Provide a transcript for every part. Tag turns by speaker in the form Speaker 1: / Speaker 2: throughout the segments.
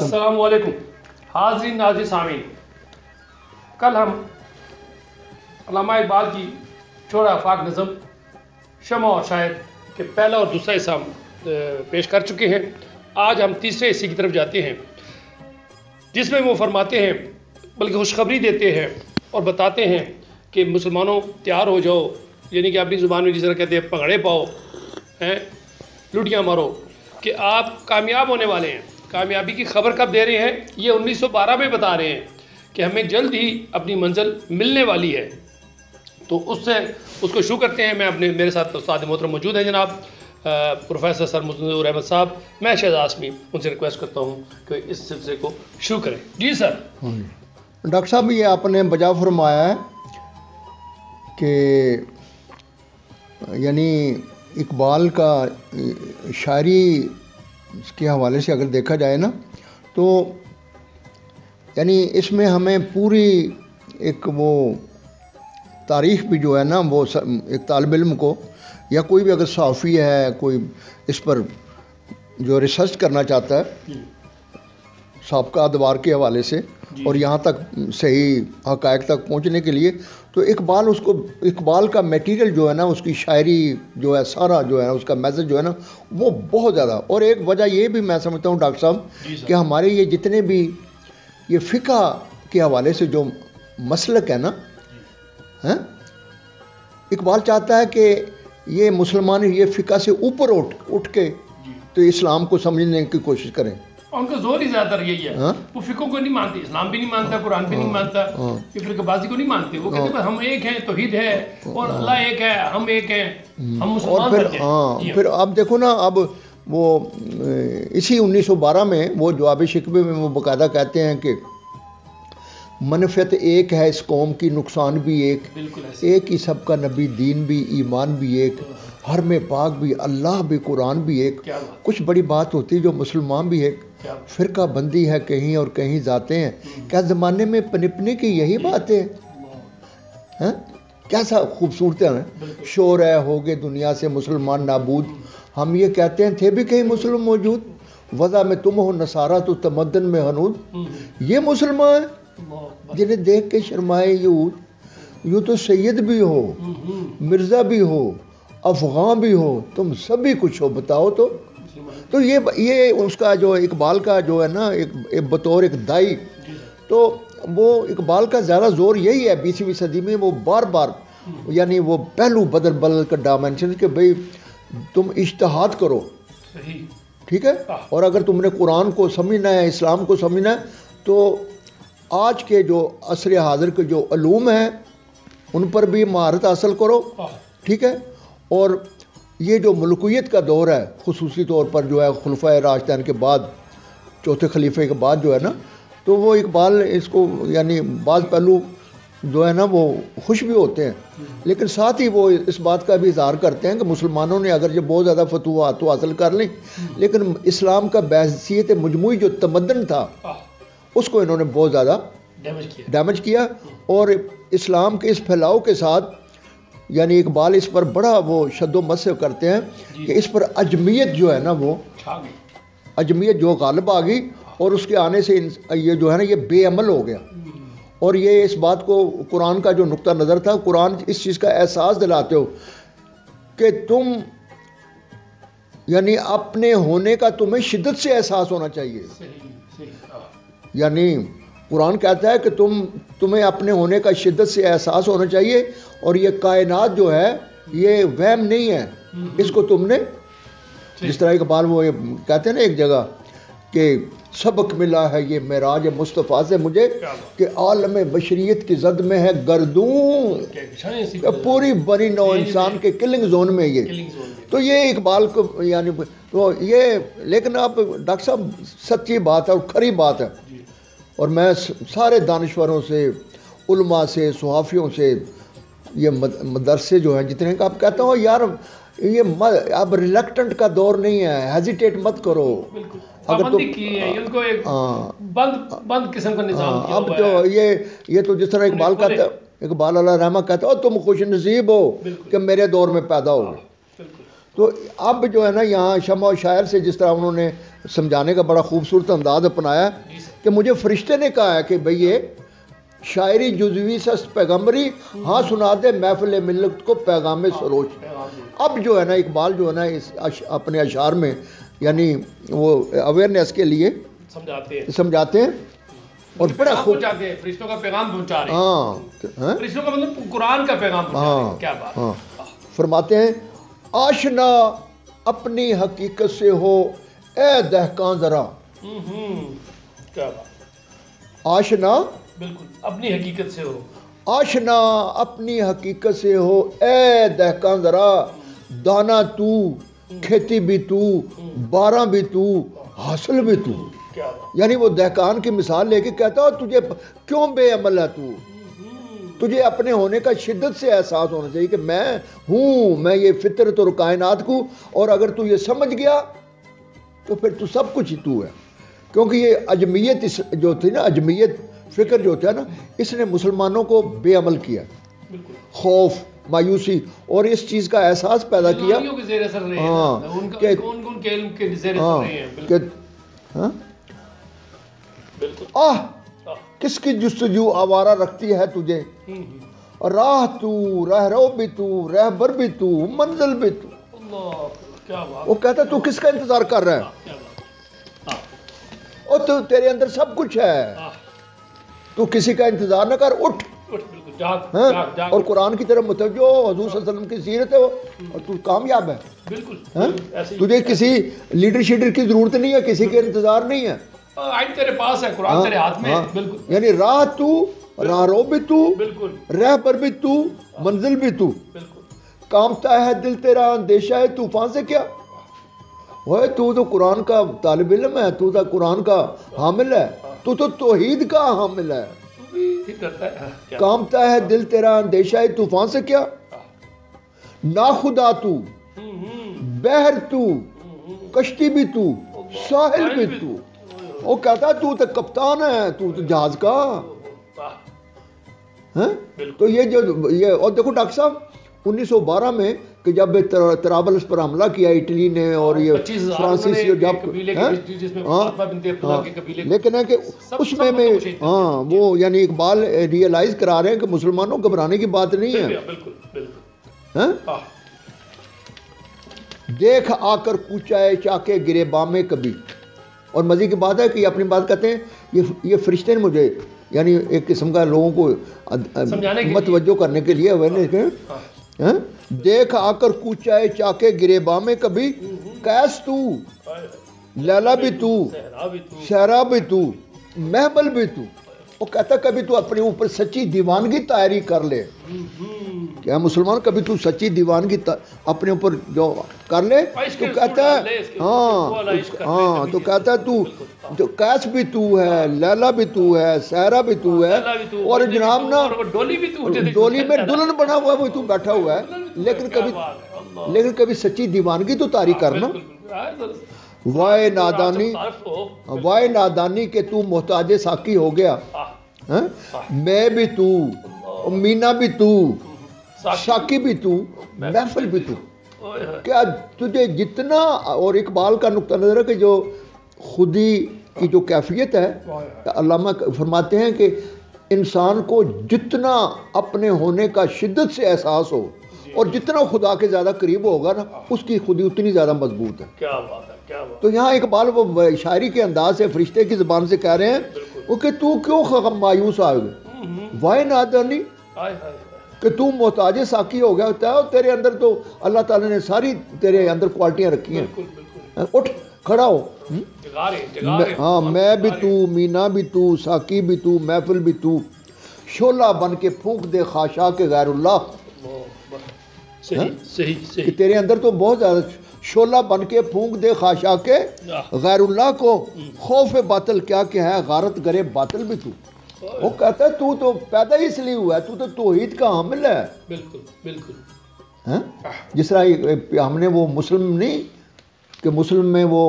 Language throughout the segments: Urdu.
Speaker 1: السلام علیکم حاضرین ناظرین سامعین، کل ہم علامہ اقبال کی چوڑا آفاق نظم شمع اور شاہد کے پہلا اور دوسرا حصہ ہم پیش کر چکے ہیں۔ آج ہم تیسرے حصے کی طرف جاتے ہیں، جس میں وہ فرماتے ہیں، بلکہ خوشخبری دیتے ہیں اور بتاتے ہیں کہ مسلمانوں تیار ہو جاؤ، یعنی کہ اپنی زبان میں جس طرح کہتے ہیں پگڑے پاؤ، لٹیاں مارو، کہ آپ کامیاب ہونے والے ہیں۔ کامیابی کی خبر کب دے رہے ہیں؟ یہ 1912 میں بتا رہے ہیں کہ ہمیں جلد ہی اپنی منزل ملنے والی ہے۔ تو اس کو شروع کرتے ہیں۔ میرے ساتھ استاد محترم موجود ہیں جناب پروفیسر سر مزنور احمد صاحب۔ میں شہزاد اسمی ان سے ریکویسٹ کرتا ہوں کہ اس سلسلے کو شروع کریں۔ جی سر۔
Speaker 2: ڈاکٹر صاحب، یہ آپ نے بجا فرمایا ہے کہ یعنی اقبال کا شاعری کے حوالے سے اگر دیکھا جائے نا، تو یعنی اس میں ہمیں پوری ایک وہ تاریخ بھی جو ہے نا، وہ ایک طالب علم کو یا کوئی بھی اگر صحافی ہے، کوئی اس پر جو ریسرچ کرنا چاہتا ہے سابقہ ادوار کے حوالے سے اور یہاں تک صحیح حقائق تک پہنچنے کے لیے، تو اقبال کا میٹیریل جو ہے نا، اس کی شاعری جو ہے، سارا جو ہے اس کا میسج جو ہے نا، وہ بہت زیادہ۔ اور ایک وجہ یہ بھی میں سمجھتا ہوں ڈاکٹر صاحب کہ ہمارے یہ جتنے بھی یہ فقہ کے حوالے سے جو مسلک ہے نا، اقبال چاہتا ہے کہ یہ مسلمان یہ فقہ سے اوپر اٹھ کے تو اسلام کو سمجھنے کی کوشش کریں۔
Speaker 1: ان کا زور ہی زیادہ تر یہی ہے، وہ فقہ کو نہیں مانتے، اسلام بھی نہیں مانتا، قرآن بھی نہیں مانتا، یہ فرقہ بازی کو نہیں مانتے۔ وہ کہتے ہیں ہم ایک ہیں، توحید ہے اور اللہ ایک ہے، ہم ایک ہیں، ہم مسلمان کرتے ہیں۔
Speaker 2: پھر اب دیکھو نا، اب وہ اسی 1912 میں وہ جواب شکوے میں وہ باقاعدہ کہتے ہیں کہ منفعت ایک ہے اس قوم کی، نقصان بھی ایک ہی سب کا نبی، دین بھی، ایمان بھی ایک، حرم پاک بھی، اللہ بھی، قرآن بھی ایک، کچھ بڑی بات ہوتی جو مسلمان بھی ایک، فرقہ بندی ہے کہیں اور کہیں ذاتیں ہیں، کیا زمانے میں پنپنے کی یہی بات ہے؟ کیسا خوبصورت ہے، شور ہے ہو گئے دنیا سے مسلمان نابود، ہم یہ کہتے ہیں تھے بھی کہیں مسلم موجود، وضع میں تم ہو نصارہ تو تمدن میں حنود، یہ مسلمان ہیں جنہیں دیکھ کے شرمائے یہود، یوں تو سید بھی ہو، مرزا بھی ہو، افغان بھی ہو، تم سبھی کچھ ہو، بتاؤ تو یہ اس کا جو اقبال کا جو ہے نا، ایک بطور ایک دائی، تو وہ اقبال کا زیادہ زور یہی ہے 20ویں صدی میں، وہ بار بار یعنی وہ پہلو بدل کر ڈائمنشن کہ بھئی تم اجتہاد کرو، ٹھیک ہے، اور اگر تم نے قرآن کو سمجھنا ہے، اسلام کو سمجھنا ہے، تو آج کے جو عصر حاضر کے جو علوم ہیں ان پر بھی مہارت حاصل کرو، ٹھیک ہے، اور یہ جو ملوکیت کا دور ہے خصوصی طور پر جو ہے خلفائے راشدین کے بعد، چوتھے خلیفے کے بعد جو ہے نا، تو وہ اقبال اس کو یعنی بعض پہلو جو ہے نا وہ خوش بھی ہوتے ہیں، لیکن ساتھ ہی وہ اس بات کا بھی اظہار کرتے ہیں کہ مسلمانوں نے اگر یہ بہت زیادہ فتوحات تو حاصل کر لیں، لیکن اسلام کا بحیثیت مجموعی جو تمدن تھا اس کو انہوں نے بہت زیادہ ڈیمیج کیا، اور اسلام کے اس پھیلاؤ کے ساتھ یعنی اقبال اس پر بڑا وہ شد و مد کرتے ہیں کہ اس پر عجمیت جو ہے نا، وہ عجمیت جو غالب آ گئی، اور اس کے آنے سے یہ جو ہے نا یہ بے عمل ہو گیا، اور یہ اس بات کو قرآن کا جو نقطہ نظر تھا، قرآن اس چیز کا احساس دلاتے ہو کہ تم یعنی اپنے ہونے کا تمہیں شدت سے احساس ہونا چاہیے، یعنی قرآن کہتا ہے کہ تمہیں اپنے ہونے کا شدت سے احساس ہونا چاہیے، اور یہ کائنات جو ہے یہ وہم نہیں ہے، اس کو تم نے جس طرح اقبال وہ کہتے ہیں نا ایک جگہ کہ سبق ملا ہے یہ معراج مصطفیٰ سے مجھے کہ عالم بشریت کی زد میں ہے گردوں، پوری بنی نو انسان کے کلنگ زون میں یہ، تو یہ اقبال کو یعنی تو یہ، لیکن اب ڈاکٹر صاحب سچی بات ہے اور کھری بات ہے، اور میں سارے دانشوروں سے، علماء سے، صحافیوں سے، یہ مدرسے جو ہیں جتنے کا اب کہتا ہوں یار یہ اب ریلیکٹنٹ کا دور نہیں ہے، ہیزیٹیٹ مت کرو، اگر تو
Speaker 1: بند قسم کا نظام
Speaker 2: اب تو یہ تو جس طرح اقبال کہتا ہے، اقبال علیہ رحمہ کہتا ہے تم خوش نصیب ہو کہ میرے دور میں پیدا ہو گئے، تو اب جو ہے نا یہاں شمع و شاعر سے جس طرح انہوں نے سمجھانے کا بڑا خوبصورت انداز اپنایا کہ مجھے فرشتے نے کہا ہے کہ بھئی یہ شاعری جزوی سست پیغمبری ہاں سنا دے محفل ملت کو پیغام سروش. اب جو ہے نا اقبال جو ہے نا اپنے اشعار میں یعنی وہ اویئرنیس کے لیے سمجھاتے ہیں اور بڑا خوب
Speaker 1: پہنچاتے ہیں, فرشتوں کا پیغام پہنچا رہے ہیں.
Speaker 2: ہاں
Speaker 1: فرشتوں کا مطلب قرآن کا پیغام پہنچا رہے ہیں. کیا بات.
Speaker 2: ہاں فرماتے ہیں آشنا اپنی حقیقت سے ہو اے دہقان ذرا.
Speaker 1: کیا بات.
Speaker 2: آشنا
Speaker 1: بالکل اپنی حقیقت سے ہو.
Speaker 2: آشنا اپنی حقیقت سے ہو اے دہقان ذرا. دانا تو, کھیتی بھی تو, بارہ بھی تو, حاصل بھی تو. یعنی وہ دہقان کی مثال لے کے کہتا ہو تجھے کیوں بے عمل ہے تو. تجھے اپنے ہونے کا شدت سے احساس ہونا چاہیے کہ میں ہوں, میں یہ فطرت اور کائنات کو, اور اگر تو یہ سمجھ گیا تو پھر تو سب کچھ ہی تو ہے. کیونکہ یہ اجمیت جو تھی نا, اجمیت فکر جو تھا نا, اس نے مسلمانوں کو بے عمل کیا, خوف, مایوسی اور اس چیز کا احساس پیدا کیا. کس کی جستجو آوارہ رکھتی ہے تجھے, راہ تو, راہ رو بھی تو, رہبر بھی تو, منزل بھی تو. وہ کہتا تو کس کا انتظار کر رہا ہے, اور تو تیرے اندر سب کچھ ہے, تو کسی کا انتظار نہ کر, اٹھ. اور قرآن کی طرف متوجہ ہو, حضور صلی اللہ علیہ وسلم کی سیرت ہے وہ, اور تو کامیاب ہے. تجھے کسی لیڈر شیڈر کی ضرورت نہیں ہے, کسی کے انتظار نہیں ہے,
Speaker 1: تیرے پاس ہے, قرآن تیرے ہاتھ میں. بالکل
Speaker 2: یعنی راہ تو, راہ رو بھی تو, رہبر بھی تو, منزل بھی تو. کامتا ہے دل تیرا اندیشہ ہے طوفان سے کیا. وہ تو قرآن کا طالب علم ہے, تو قرآن کا حامل ہے, تو توحید کا حامل ہے. کامتا ہے دل تیرا اندیشہ ہے طوفان سے کیا. ناخدا تو, بحر تو, کشتی بھی تو, ساحل بھی تو. وہ کہتا تو کپتان ہے, تو جہاز کا. تو یہ جو یہ, اور دیکھو ڈاکٹر صاحب 1912 میں کہ جب طرابلس پر حملہ کیا اٹلی نے, اور یہ فرانسیسی جب, لیکن ہے کہ اس میں وہ یعنی اقبال ریئلائز کرا رہے ہیں کہ مسلمانوں گھبرانے کی بات نہیں ہے. دیکھ آ کر کوچائے چاکے گرے بامے کبھی. اور مزے کی بات ہے کہ یہ اپنی بات کہتے ہیں, یہ فرشتے نے مجھے یعنی ایک قسم کا لوگوں کو متوجہ کرنے کے لیے دیکھ آ کر کوچائے چاکے گرے بامے کبھی. کیس تو, لیلا بھی تو, شہرا بھی تو, محبل بھی تو. وہ کہتا کبھی تو اپنے اوپر سچی دیوانگی طائری کر لے. کیا مسلمان کبھی تو سچی دیوانگی اپنے اوپر جو کر لے, تو کہتا ہے ہاں تو کہتا ہے تو کیس بھی تو ہے, لیلا بھی تو ہے, سہرا بھی تو ہے, اور جناب نا ڈولی میں دلہن بنا ہوا ہے وہ تو بیٹھا ہوا ہے. لیکن کبھی سچی دیوانگی تو طاری کرنا. وائے نادانی کہ تو محتاج ساقی ہو گیا. میں بھی تو, مینا بھی تو, ساقی بھی تو, محفل بھی تو. کیا تجھے جتنا, اور اقبال کا نقطہ نظر ہے کہ جو خودی کی جو کیفیت ہے, علامہ فرماتے ہیں کہ انسان کو جتنا اپنے ہونے کا شدت سے احساس ہو اور جتنا خدا کے زیادہ قریب ہوگا نا, اس کی خودی اتنی زیادہ مضبوط ہے. کیا بات ہے, کیا بات. تو یہاں اقبال وہ شاعری کے انداز سے فرشتے کی زبان سے کہہ رہے ہیں وہ کہ تو کیوں مایوس آئے گئے, وائے نادانی کہ تو محتاج ساقی ہو گیا ہوتا ہے, اور تیرے اندر تو اللہ تعالیٰ نے ساری تیرے اندر کوالٹیاں رکھی ہیں. اٹھ کھڑا ہو. ہاں میں بھی تو, مینا بھی تو, ساقی بھی تو, محفل بھی تو. شعلہ بن کے پھونک دے خاشا کے غیر اللہ. کہ تیرے اندر تو بہت زیادہ شعلہ بن کے پھونک دے خاشا کے غیر اللہ کو. خوف باطل کیا کہ ہے غارت گرے باطل بھی تو. وہ کہتا ہے تو پیدا ہی اس لیے ہوا ہے, تو توحید کا حامل ہے. بالکل بالکل. جس طرح ہم نے وہ مسلم نہیں کہ مسلم میں وہ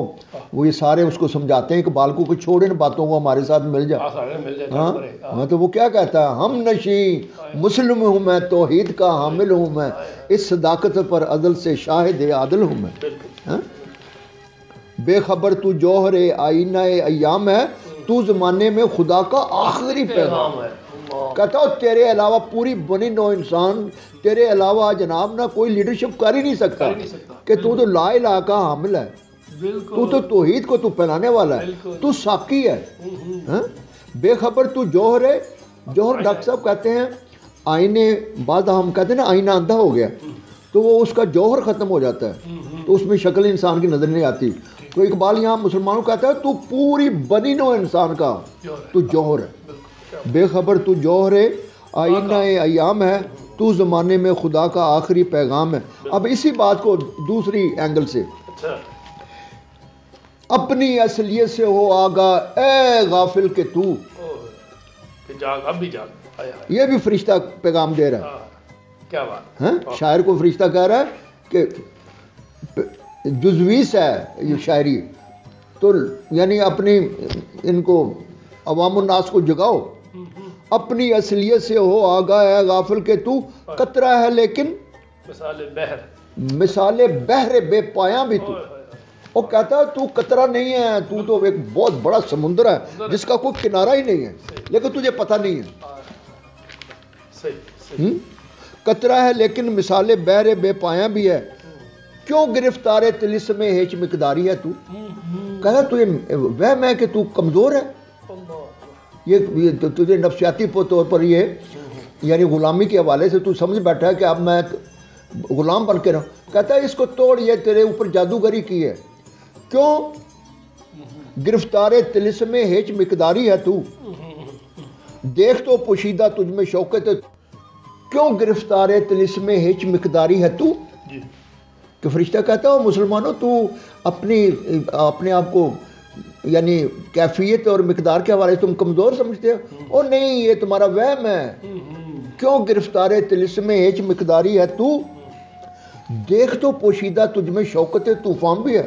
Speaker 2: یہ سارے اس کو سمجھاتے ہیں کہ بالکو کو چھوڑ ان باتوں کو ہمارے ساتھ مل جا. ہاں تو وہ کیا کہتا ہے, ہم نشیں مسلم ہوں میں, توحید کا حامل ہوں میں, اس صداقت پر عدل سے شاہد عادل ہوں میں. بے خبر تو جوہر آئینہ ایام ہے, تو زمانے میں خدا کا آخری پیغام ہے. کہتا ہو تیرے علاوہ پوری بنی نو انسان, تیرے علاوہ جناب نہ کوئی لیڈرشپ کر ہی نہیں سکتا کہ تو لا الہ کا حامل ہے, تو توحید کو تو پھیلانے والا ہے, تو ساقی ہے. بے خبر تو جوہر ہے. جوہر ڈاکٹر صاحب کہتے ہیں آئینے, بعد ہم کہتے ہیں نا آئینہ اندھا ہو گیا تو وہ اس کا جوہر ختم ہو جاتا ہے, تو اس میں شکل انسان کی نظر نہیں آتی. تو اقبال یہاں مسلمانوں کہتا ہے تو پوری بنی نو انسان کا تو جوہر ہے. بے خبر تو جوہر آئینہ ایام ہے, تو زمانے میں خدا کا آخری پیغام ہے. اب اسی بات کو دوسری اینگل سے, اپنی اصلیت سے ہو آگاہ اے غافل کہ تو, یہ بھی فرشتہ پیغام دے رہا ہے.
Speaker 1: کیا بات,
Speaker 2: شاعر کو فرشتہ کہہ رہا ہے کہ جزویس ہے یہ شاعری, تو یعنی اپنی ان کو عوام الناس کو جگاؤ. اپنی اصلیت سے ہو آگاہ ہے غافل کہ تو قطرہ ہے لیکن مثال بحر بے پایاں بھی تو. وہ کہتا ہے تو قطرہ نہیں ہے, تو ایک بہت بڑا سمندر ہے جس کا کوئی کنارہ ہی نہیں ہے, لیکن تجھے پتہ نہیں ہے. قطرہ ہے لیکن مثال بحر بے پایاں بھی ہے, کیوں گرفتار طلسم ہیچ مقداری ہے تو. کہتا تجھے وہم ہے کہ تو کمزور ہے, یہ تجھے نفسیاتی طور پر یہ یعنی غلامی کے حوالے سے تو سمجھ بیٹھا ہے کہ اب میں غلام بن کے رہا ہوں. کہتا ہے اس کو توڑ, یہ تیرے اوپر جادوگری کی ہے. کیوں گرفتار طلسم ہیچ مقداری ہے تو, دیکھ تو پوشیدہ تجھ میں شوکت, کیوں گرفتار طلسم ہیچ مقداری ہے تو. کہ فرشتہ کہتا ہے مسلمانوں تو اپنے آپ کو یعنی کیفیت اور مقدار کے حوالے سے تم کمزور سمجھتے ہو, اور نہیں یہ تمہارا وہم ہے. کیوں گرفتار طلسم ہیچ مقداری ہے تو, دیکھ تو پوشیدہ تجھ میں شوکت طوفان بھی ہے.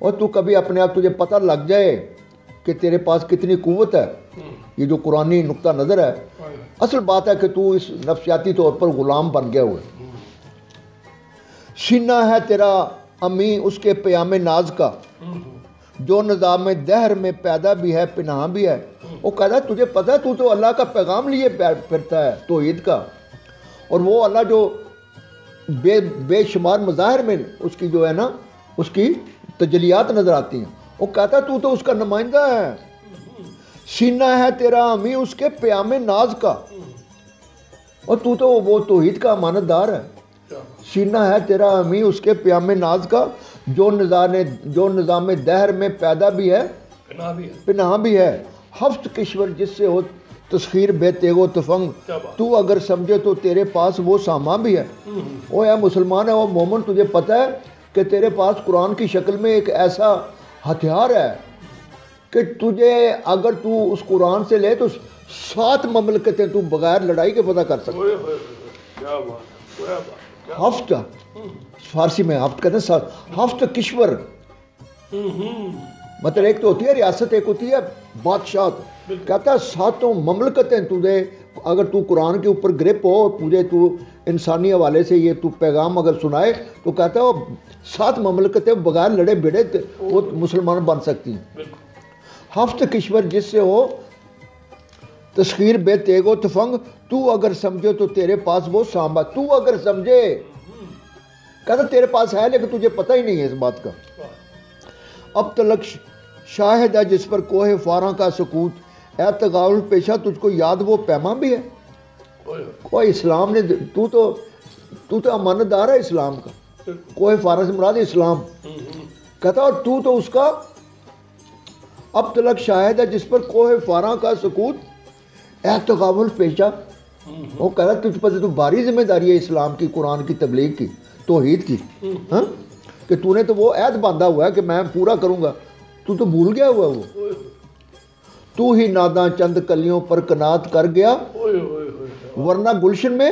Speaker 2: اور تو کبھی اپنے آپ تجھے پتہ لگ جائے کہ تیرے پاس کتنی قوت ہے, یہ جو قرآنی نقطہ نظر ہے, اصل بات ہے کہ تو اس نفسیاتی طور پر غلام بن گیا ہوئے. سینہ ہے تیرا امی اس کے پیام ناز کا, جو نظام دہر میں پیدا بھی ہے پناہ بھی ہے. وہ کہتا ہے تجھے پتہ ہے تو اللہ کا پیغام لیے پھرتا ہے توحید کا, اور وہ اللہ جو بے شمار مظاہر میں اس کی جو ہے نا اس کی تجلیات نظر آتی ہیں, وہ کہتا ہے تو اس کا نمائندہ ہے. سینہ ہے تیرا امی اس کے پیام ناز کا, اور تو وہ توحید کا امانت دار ہے. سینہ ہے تیرا امی اس کے پیام ناز کا, جو نظام دہر میں پیدا بھی ہے پناہ بھی ہے. ہفت کشور جس سے ہو تسخیر بے تیغ و تفنگ, تو اگر سمجھے تو تیرے پاس وہ سامان بھی ہے. او اے مسلمان ہے, وہ مومن تجھے پتہ ہے کہ تیرے پاس قرآن کی شکل میں ایک ایسا ہتھیار ہے کہ تجھے اگر تو اس قرآن سے لے تو 7 مملکتیں تو بغیر لڑائی کے فتح کر سکتے. ہفت فارسی میں ہفت کہتے ہیں, ہفت کشور, مطلب ایک تو ہوتی ہے ریاست, ایک ہوتی ہے بادشاہت. کہتا ہے 7 مملکتیں تجھے اگر تو قرآن کے اوپر گرپ ہو, تجھے تو انسانی حوالے سے یہ تو پیغام اگر سنائے, تو کہتا ہے وہ 7 مملکتیں بغیر لڑے بھیڑے وہ مسلمان بن سکتی ہیں. ہفت کشور جس سے ہو تسخیر بے تیغ و تفنگ, تو اگر سمجھے تو تیرے پاس وہ سانبا. تو اگر سمجھے, کہتا تیرے پاس ہے لیکن تجھے پتہ ہی نہیں ہے اس بات کا. اب تلک شاہد ہے جس پر کوہ فاراں کا سکوت, اے تغاول پیشہ تجھ کو یاد وہ پیماں بھی ہے. کوئی اسلام نے تو امانت دار ہے اسلام کا. کوہ فاراں سے مراد اسلام. کہتا اور تو اس کا اب تلک شاہد ہے جس پر کوہ فاراں کا سکوت, اے تغاول پیشہ. وہ کہہ رہا تجھ پر تو بھاری ذمہ داری ہے اسلام کی, قرآن کی تبلیغ کی, توحید کی, کہ تو نے تو وہ عہد باندھا ہوا ہے کہ میں پورا کروں گا, تو بھول گیا ہوا. وہ تو ہی ناداں چند کلیوں پر کنات کر گیا, ورنہ گلشن میں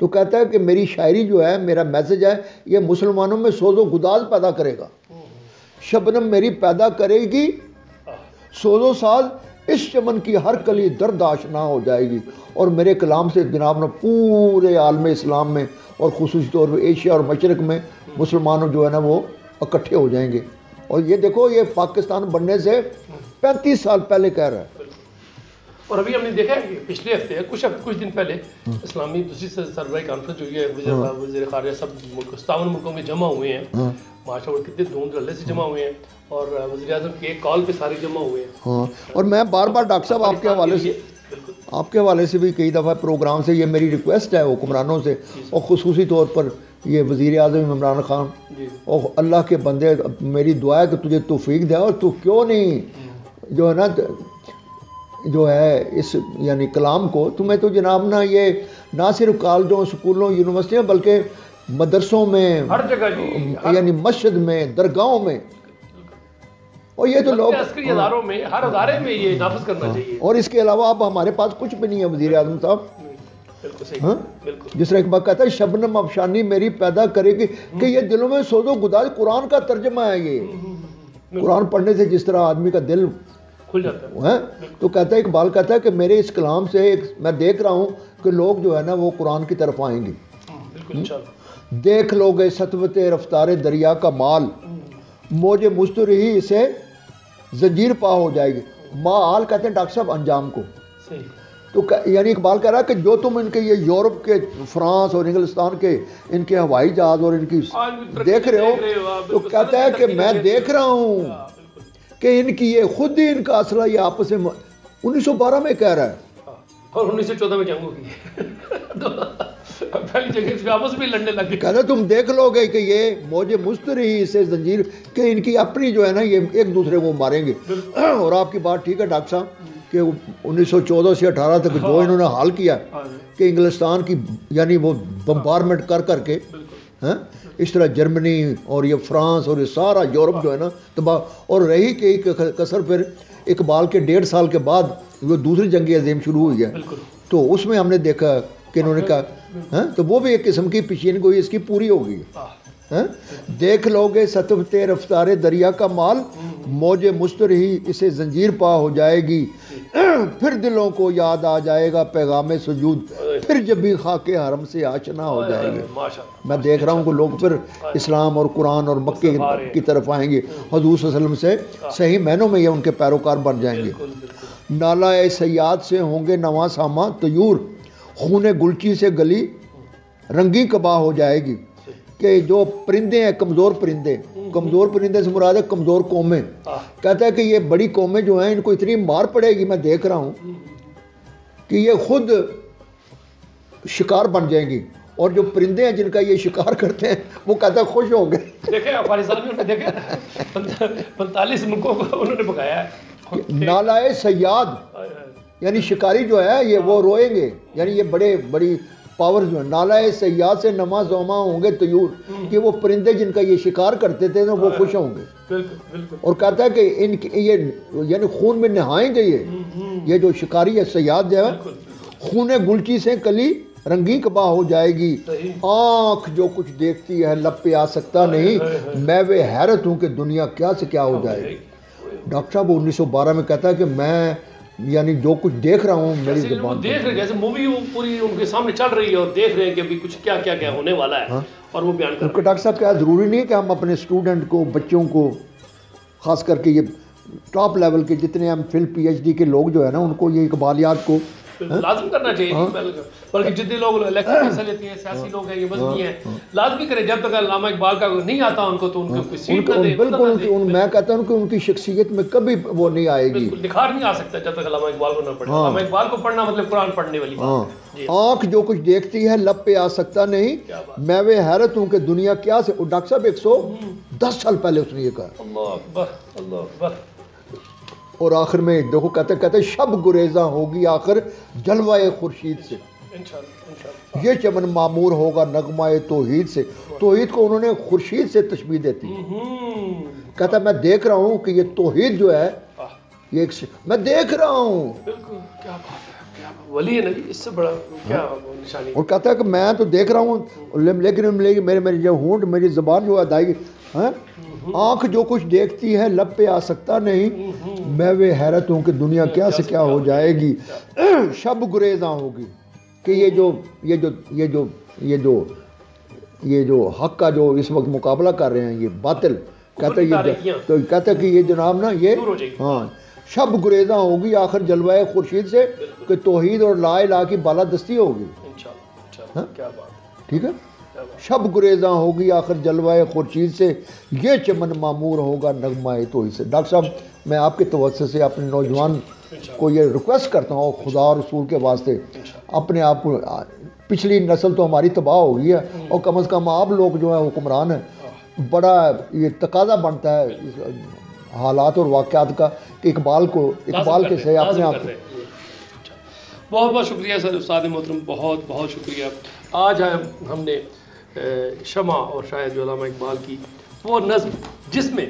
Speaker 2: تو کہتا ہے کہ میری شاعری جو ہے، میرا میسج ہے، یہ مسلمانوں میں سوز و گداز پیدا کرے گا. شبنم میری پیدا کرے گی سوز و ساز، اس چمن کی ہر کلی درد آشنا ہو جائے گی. اور میرے کلام سے جناب نے پورے عالم اسلام میں اور خصوصی طور پہ ایشیا اور مشرق میں مسلمانوں جو ہے نا وہ اکٹھے ہو جائیں گے. اور یہ دیکھو، یہ پاکستان بننے سے 35 سال پہلے کہہ رہا ہے.
Speaker 1: اور ابھی ہم نے دیکھا ہے کہ پچھلے ہفتے کچھ دن پہلے اسلامی دوسری سربراہی کانفرنس جو ہے وزیر خارجہ سب 57 ملکوں میں جمع ہوئے ہیں. ماشاء اللہ کتنے دھوم دھڑلے سے جمع ہوئے ہیں اور وزیر اعظم کے ایک کال پہ سارے جمع ہوئے ہیں.
Speaker 2: ہاں، اور میں بار بار ڈاکٹر صاحب آپ کے حوالے سے بھی کئی دفعہ پروگرام سے یہ میری ریکویسٹ ہے حکمرانوں سے، اور خصوصی طور پر یہ وزیر اعظم عمران خان، اور اللہ کے بندے، میری دعا ہے کہ تجھے توفیق دے. اور تو کیوں نہیں جو ہے نا جو ہے اس یعنی کلام کو، تمہیں تو جناب نا یہ نہ صرف کالجوں، سکولوں، یونیورسٹیوں، بلکہ مدرسوں میں،
Speaker 1: ہر جگہ
Speaker 2: یعنی مسجد میں، درگاہوں میں، اور یہ تو لوگ
Speaker 1: عسکری اداروں میں، ہر ادارے میں یہ نافذ کرنا چاہیے.
Speaker 2: اور اس کے علاوہ اب ہمارے پاس کچھ بھی نہیں ہے وزیر اعظم صاحب.
Speaker 1: بالکل صحیح، بالکل.
Speaker 2: جس طرح ایک بات کہتا ہے شبنم افشانی میری پیدا کرے گی، کہ یہ دلوں میں سوز و گداز قرآن کا ترجمہ ہے. یہ قرآن پڑھنے سے جس طرح آدمی کا دل
Speaker 1: کھل جاتا ہے.
Speaker 2: تو کہتا ہے، اقبال کہتا ہے کہ میرے اس کلام سے میں دیکھ رہا ہوں کہ لوگ جو ہے نا وہ قرآن کی طرف آئیں گے. دیکھ لو گے سطوت رفتار دریا کا مال، موج مسترہی اسے زنجیر پا ہو جائے گی. مال کہتے ہیں ڈاکٹر صاحب انجام کو. تو یعنی اقبال کہہ رہا ہے کہ جو تم ان کے یہ یورپ کے، فرانس اور انگلستان کے ان کے ہوائی جہاز اور ان کی دیکھ رہے ہو، تو کہتا ہے کہ میں دیکھ رہا ہوں کہ ان کی یہ خود ہی ان کا اصلہ یہ آپس میں 1912 میں کہہ رہا ہے،
Speaker 1: اور 1914 میں جنگ ہوگی. پہلی جگہ آپس میں لڑنے لگے.
Speaker 2: کہتا ہے تم دیکھ لو گے کہ یہ موج مسترہی سے زنجیر، کہ ان کی اپنی جو ہے نا یہ ایک دوسرے کو ماریں گے. اور آپ کی بات ٹھیک ہے ڈاکٹر صاحب کہ 1914 سے 18 تک جو انہوں نے حال کیا کہ انگلستان کی یعنی وہ بمبارمنٹ کر کے، اس طرح جرمنی اور یہ فرانس اور یہ سارا یورپ جو ہے نا تباہ. اور رہی کہ ایک کثر پھر اقبال کے 1.5 سال کے بعد وہ دوسری جنگ عظیم شروع ہوئی ہے، تو اس میں ہم نے دیکھا کہ انہوں نے کہا تو وہ بھی ایک قسم کی پیشین گوئی اس کی پوری ہوگی. دیکھ لو گے سطوت رفتار دریا کا مال، موج مسترہی اسے زنجیر پا ہو جائے گی. پھر دلوں کو یاد آ جائے گا پیغام سجود، پھر جب بھی خاک حرم سے آشنا ہو جائے گے. میں دیکھ رہا ہوں کہ لوگ پھر اسلام اور قرآن اور مکے کی طرف آئیں گے، حضور صلی اللہ علیہ وسلم سے صحیح معنوں میں یہ ان کے پیروکار بن جائیں گے. نالہ سیاد سے ہوں گے نواں ساما طیور، خون گلچی سے گلی رنگی کباہ ہو جائے گی. کہ جو پرندے ہیں کمزور پرندے سے مراد ہے کمزور قومیں. کہتا ہے کہ یہ بڑی قومیں جو ہیں ان کو اتنی مار پڑے گی، میں دیکھ رہا ہوں کہ یہ خود شکار بن جائیں گی. اور جو پرندے ہیں جن کا یہ شکار کرتے ہیں وہ کہتا ہے خوش ہو گئے.
Speaker 1: دیکھیں افغانستان میں دیکھیں 45 ملکوں کو انہوں نے بھگایا ہے.
Speaker 2: نالائے سیاد یعنی شکاری جو ہے یہ وہ روئیں گے، یعنی یہ بڑی پاور جو ہے. نالائے سیاد سے نما زوما ہوں گے طیور، کہ وہ پرندے جن کا یہ شکار کرتے تھے وہ خوش ہوں گے. اور کہتا ہے کہ ان یہ یعنی خون میں نہائیں گے. یہ جو شکاری ہے سیاد جو ہے، خون گلچی سے کلی رنگی کباہ ہو جائے گی. آنکھ جو کچھ دیکھتی ہے لب پہ آ سکتا نہیں، میں وہ حیرت ہوں کہ دنیا کیا سے کیا ہو جائے گی. ڈاکٹر صاحب 1912 میں کہتا ہے کہ میں یعنی جو کچھ دیکھ رہا ہوں میری زبان
Speaker 1: دیکھ رہے ہیں، جیسے مووی پوری ان کے سامنے چل رہی ہے اور دیکھ رہے ہیں کہ ابھی کچھ کیا کیا ہونے والا ہے اور وہ بیان کر رہے ہیں.
Speaker 2: ڈاکٹر صاحب کیا ضروری نہیں ہے کہ ہم اپنے اسٹوڈنٹ کو، بچوں کو، خاص کر کے یہ ٹاپ لیول کے جتنے ہم فل پی ایچ ڈی کے لوگ جو ہے نا ان کو یہ اقبالیات کو
Speaker 1: لازم کرنا چاہیے. بلکہ جتنے لوگ الیکشن میں حصہ لیتے ہیں، سیاسی لوگ ہیں، یہ مذہبی ہیں، لازمی کریں. جب تک علامہ اقبال کا نہیں آتا ان کو تو ان کو سیٹ نہ دیں.
Speaker 2: بالکل میں کہتا ہوں کہ ان کی شخصیت میں کبھی وہ نہیں آئے گی،
Speaker 1: نکھار نہیں آ سکتا جب تک علامہ اقبال کو نہ پڑھے. علامہ اقبال کو پڑھنا مطلب قرآن پڑھنے والی بات.
Speaker 2: آنکھ جو کچھ دیکھتی ہے لب پہ آ سکتا نہیں، میں وہ حیرت ہوں کہ دنیا کیا سے. ڈاکٹر صاحب 110 سال پہلے اس نے یہ کہا.
Speaker 1: اللہ اکبر، اللہ اکبر.
Speaker 2: اور آخر میں دیکھو کہتے شب گریزاں ہوگی آخر جلوہ خورشید سے، یہ چمن معمور ہوگا نغمہ توحید سے. توحید کو انہوں نے خورشید سے تشبیہ دیتی. کہتا میں دیکھ رہا ہوں کہ یہ توحید جو ہے یہ میں دیکھ رہا ہوں.
Speaker 1: بالکل کیا بات ہے، کیا ولی ہے نا جی، اس سے بڑا کیا نشانی.
Speaker 2: اور کہتا ہے کہ میں تو دیکھ رہا ہوں لیکن میرے جو ہونٹ میری زبان جو ادائی آنکھ جو کچھ دیکھتی ہے لب پہ آ سکتا نہیں. میں وہ حیرت ہوں کہ دنیا کیا سے کیا ہو جائے گی. شب گریزاں ہوگی کہ یہ جو حق کا جو اس وقت مقابلہ کر رہے ہیں یہ باطل کہتے کہ یہ جناب نا یہ ہاں شب گریزاں ہوگی آخر جلوہ خورشید سے کہ توحید اور لا الہ کی بالادستی ہوگی. ٹھیک ہے، شب گریزاں ہوگی آخر جلوہ خورشید سے، یہ چمن معمور ہوگا نغمہ توحید سے. ڈاکٹر صاحب میں آپ کے توسط سے اپنے نوجوان کو یہ ریکویسٹ کرتا ہوں خدا اور رسول کے واسطے، اپنے آپ کو، پچھلی نسل تو ہماری تباہ ہو گئی ہے اور کم از کم آپ لوگ جو ہیں حکمران ہیں، بڑا یہ تقاضا بنتا ہے حالات اور واقعات کا کہ اقبال کے سے اپنے آپ کو.
Speaker 1: بہت بہت شکریہ سر استاد محترم، بہت بہت شکریہ. آج ہم نے شمع اور شاید جو علامہ اقبال کی وہ نظم جس میں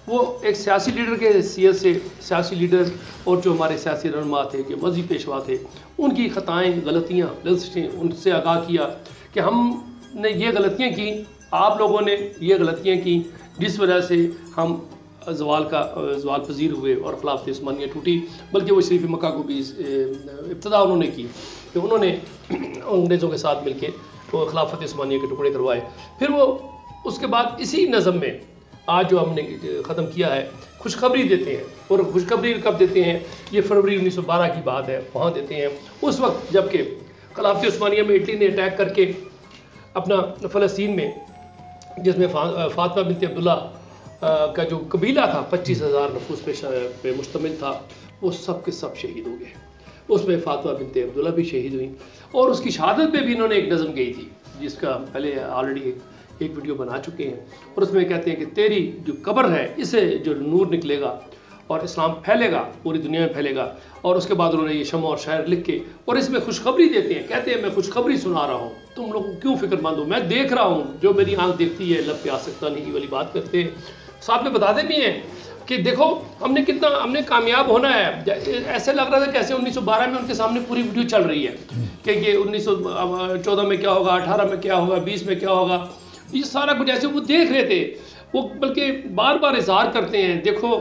Speaker 1: وہ ایک سیاسی لیڈر کے حیثیت سے سیاسی لیڈر اور جو ہمارے سیاسی رہنما تھے کہ مذہبی پیشوا تھے ان کی خطائیں غلطیاں لفظیں ان سے آگاہ کیا کہ ہم نے یہ غلطیاں کی، آپ لوگوں نے یہ غلطیاں کی جس وجہ سے ہم زوال پذیر ہوئے اور خلافت عثمانیہ ٹوٹی. بلکہ وہ شریف مکہ کو بھی ابتدا انہوں نے کی کہ انہوں نے انگریزوں کے ساتھ مل کے وہ خلافت عثمانیہ کے ٹکڑے کروائے. پھر وہ اس کے بعد اسی نظم میں آج جو ہم نے ختم کیا ہے خوشخبری دیتے ہیں. اور خوشخبری کب دیتے ہیں؟ یہ فروری 1912 کی بات ہے، وہاں دیتے ہیں اس وقت جب کہ خلافت عثمانیہ میں اٹلی نے اٹیک کر کے اپنا فلسطین میں، جس میں فاطمہ بنت عبداللہ کا جو قبیلہ تھا 25,000 نفوس پہ مشتمل تھا، وہ سب کے سب شہید ہو گئے. اس میں فاطمہ بنت عبداللہ بھی شہید ہوئیں اور اس کی شہادت پہ بھی انہوں نے ایک نظم گئی تھی جس کا پہلے آلریڈی ایک ویڈیو بنا چکے ہیں. اور اس میں کہتے ہیں کہ تیری جو قبر ہے اسے جو نور نکلے گا اور اسلام پھیلے گا، پوری دنیا میں پھیلے گا. اور اس کے بعد انہوں نے یہ شمع اور شاعر لکھ کے اور اس میں خوشخبری دیتے ہیں، کہتے ہیں میں خوشخبری سنا رہا ہوں، تم لوگ کیوں فکر مند ہو، میں دیکھ رہا ہوں، جو میری آنکھ دیکھتی ہے لب پہ آ سکتا نہیں والی بات کرتے ہیں. ساتھ میں بتاتے بھی ہیں کہ دیکھو ہم نے کامیاب ہونا ہے. ایسے لگ رہا تھا جیسے 1912 میں ان کے سامنے پوری ویڈیو چل رہی ہے کہ یہ 1914 میں کیا ہوگا، 18 میں کیا ہوگا، 20 میں کیا ہوگا، یہ سارا کچھ ایسے وہ دیکھ رہے تھے. وہ بلکہ بار بار اظہار کرتے ہیں، دیکھو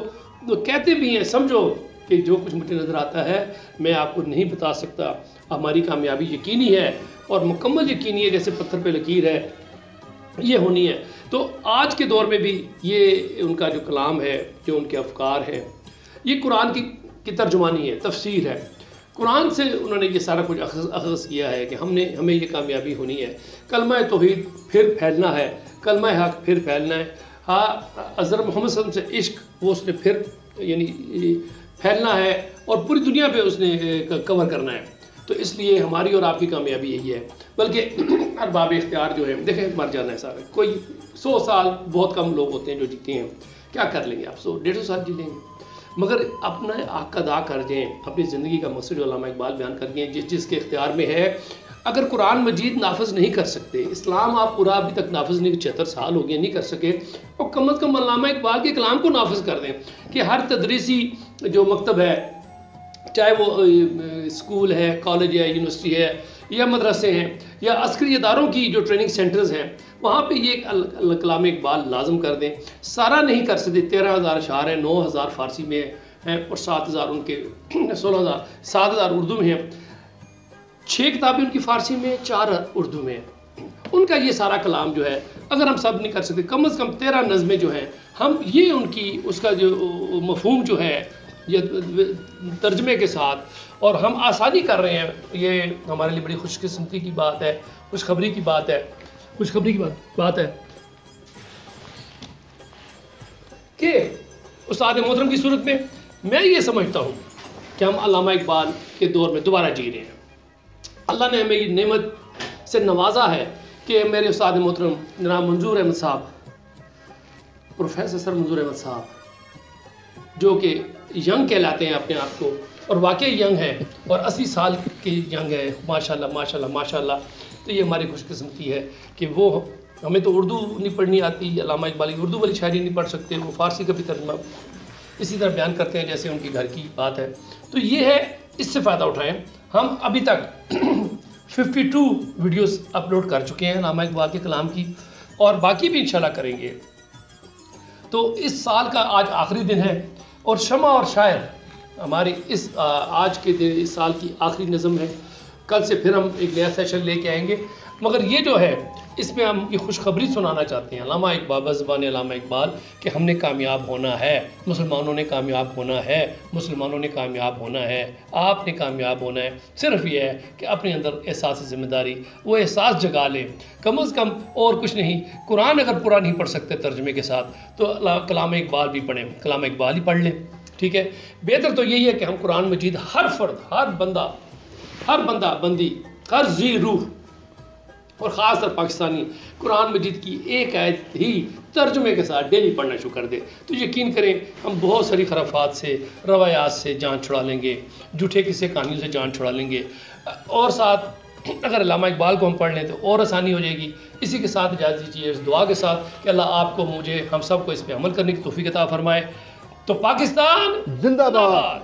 Speaker 1: کہتے بھی ہیں سمجھو کہ جو کچھ مجھے نظر آتا ہے میں آپ کو نہیں بتا سکتا، ہماری کامیابی یقینی ہے اور مکمل یقینی ہے، جیسے پتھر پہ لکیر ہے، یہ ہونی ہے. تو آج کے دور میں بھی یہ ان کا جو کلام ہے، جو ان کے افکار ہیں، یہ قرآن کی ترجمانی ہے، تفسیر ہے. قرآن سے انہوں نے یہ سارا کچھ اخذ کیا ہے کہ ہمیں یہ کامیابی ہونی ہے. کلمہ توحید پھر پھیلنا ہے، کلمہ حق پھر پھیلنا ہے. ہاں حضرت محمد صلی اللہ علیہ وسلم سے عشق وہ اس نے پھر یعنی پھیلنا ہے اور پوری دنیا پہ اس نے کور کرنا ہے. تو اس لیے ہماری اور آپ کی کامیابی یہی ہے. بلکہ ارباب اختیار جو ہے دیکھیں مر جانا ہے سارا، کوئی 100 سال بہت کم لوگ ہوتے ہیں جو جیتے ہیں. کیا کر لیں گے آپ؟ 100-150 سال جی لیں گے، مگر اپنا حق ادا کر جائیں. اپنی زندگی کا مقصد جو علامہ اقبال بیان کر گئے ہیں جس کے اختیار میں ہے. اگر قرآن مجید نافذ نہیں کر سکتے، اسلام آپ پورا ابھی تک نافذ نہیں، 76 سال ہو گئے نہیں کر سکے، اور کم از کم علامہ اقبال کے کلام کو نافذ کر دیں کہ ہر تدریسی جو مکتب ہے، چاہے وہ اسکول ہے، کالج ہے، یونیورسٹی ہے یا مدرسے ہیں یا عسکری اداروں کی جو ٹریننگ سینٹرز ہیں، وہاں پہ یہ کلام اقبال لازم کر دیں. سارا نہیں کر سکتے، 13,000 اشعار ہیں، 9,000 فارسی میں ہیں اور 7,000 ان کے 16,000 7,000 اردو میں ہیں، 6 کتابیں ان کی فارسی میں، 4 اردو میں. ان کا یہ سارا کلام جو ہے اگر ہم سب نہیں کر سکتے، کم از کم 13 نظمیں جو ہیں ہم یہ ان کی اس کا جو مفہوم جو ہے یہ ترجمے کے ساتھ، اور ہم آسانی کر رہے ہیں. یہ ہمارے لیے بڑی خوش قسمتی کی بات ہے، خوشخبری کی بات ہے، خوشخبری کی بات ہے کہ استاد محترم کی صورت میں میں یہ سمجھتا ہوں کہ ہم علامہ اقبال کے دور میں دوبارہ جی رہے ہیں. اللہ نے ہمیں یہ نعمت سے نوازا ہے کہ میرے استاد محترم جناب منظور احمد صاحب، پروفیسر سر منظور احمد صاحب، جو کہ ینگ کہلاتے ہیں اپنے آپ کو اور واقعی ینگ ہے اور 80 سال کی ینگ ہے، ماشاءاللہ ماشاءاللہ ماشاءاللہ. تو یہ ہماری خوش قسمتی ہے کہ وہ، ہمیں تو اردو نہیں پڑھنی آتی، علامہ اقبال کی اردو والی شاعری نہیں پڑھ سکتے، وہ فارسی کا بھی ترجمہ اسی طرح بیان کرتے ہیں جیسے ان کی گھر کی بات ہے. تو یہ ہے، اس سے فائدہ اٹھائیں. ہم ابھی تک 52 ویڈیوز اپلوڈ کر چکے ہیں علامہ اقبال کے کلام کی، اور باقی بھی انشاءاللہ کریں گے. تو اس سال کا آج آخری دن ہے، اور شمع اور شاعر ہماری اس آج کے دن اس سال کی آخری نظم ہے. کل سے پھر ہم ایک نیا سیشن لے کے آئیں گے، مگر یہ جو ہے اس میں ہم یہ خوشخبری سنانا چاہتے ہیں علامہ اقبال بزبان علامہ اقبال کہ ہم نے کامیاب ہونا ہے، مسلمانوں نے کامیاب ہونا ہے، مسلمانوں نے کامیاب ہونا ہے، آپ نے کامیاب ہونا ہے. صرف یہ ہے کہ اپنے اندر احساس ذمہ داری، وہ احساس جگا لیں. کم از کم اور کچھ نہیں، قرآن اگر پورا نہیں پڑھ سکتے ترجمے کے ساتھ تو کلام اقبال بھی پڑھیں، کلام اقبال ہی پڑھ لیں. ٹھیک ہے، بہتر تو یہی ہے کہ ہم قرآن مجید ہر فرد، ہر بندہ بندی، ہر ذی روح، اور خاص طور پاکستانی قرآن مجید کی ایک آیت ہی ترجمے کے ساتھ ڈیلی پڑھنا شروع کر دے. تو یقین کریں ہم بہت ساری خرافات سے، روایات سے جان چھڑا لیں گے، جھوٹے قصے کہانیوں سے جان چھڑا لیں گے، اور ساتھ اگر علامہ اقبال کو ہم پڑھ لیں تو اور آسانی ہو جائے گی. اسی کے ساتھ اجازت دیجیے اس دعا کے ساتھ کہ اللہ آپ کو، مجھے، ہم سب کو اس پہ عمل کرنے کی توفیق عطا فرمائے. تو پاکستان
Speaker 2: زندہ باد.